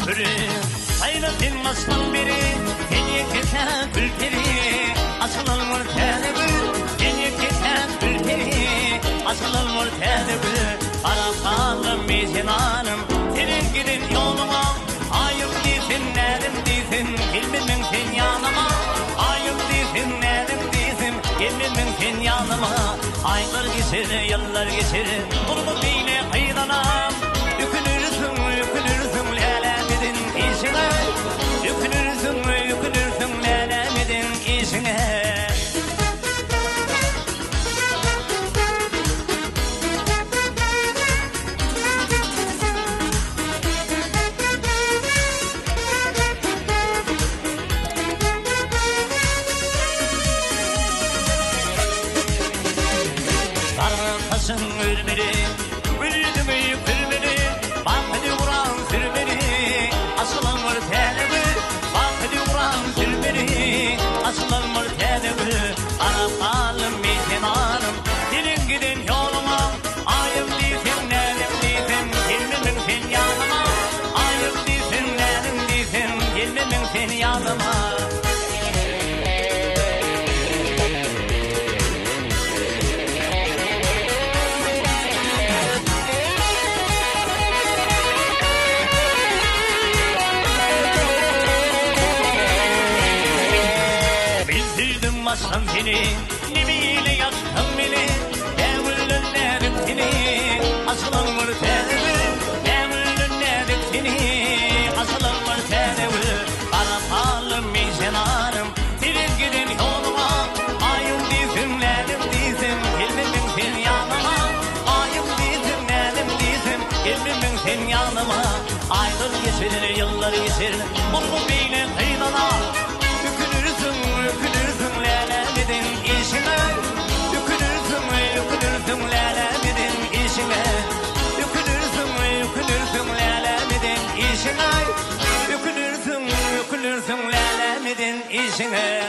pürü. Sayılasın aslan biri, seni kesen gülperi. Asılılmır tedbir, seni kesen gülperi. Asılılmır tedbir, arakalım bizim hanım. Senin gidin yoluma, ayıp değilsin, nedim değilsin, gelmemin sen yanıma. Ayıp değilsin, nedim değilsin, gelmemin sen yanıma. Aylar geçir, yıllar geçir, durumu bile kıyıdanam. Yükünürsün, yükünürsün, lelemedin işine. Yükünürsün, yükünürsün, lelemedin işine. Sarıltasın ürmeli, üldümü yükürmeli. Bak hadi vuran sürmeli, asılılmır tedbir. Bak hadi vuran sürmeli, asılılmır tedbir. Arakalım bizim hanım, senin gidin yoluma. Ayıp değilsin, nedim değilsin, gelmemin sen yanıma. Ayıp değilsin, nedim değilsin, gelmemin sen yanıma. Bildirdim aslan seni, nemiyle yaktın beni. Devrilin seni, asılılmır tedbir. Devrilin seni, asılılmır tedbir. Arakalım bizim hanım, senin gidin yoluma. Ayıp değilsin, nedim değilsin, gelmemin sen yanıma. Ayıp değilsin, nedim değilsin, gelmemin sen yanıma. Aylar geçir, yıllar geçir, bunu bile kıydana. Yükünürsün, yükünürsün, lelemedin işine. Yükünürsün, yükünürsün, lelemedin işine. Yükünürsün, yükünürsün, lelemedin işine. Yükünürsün, yükünürsün, lelemedin işine.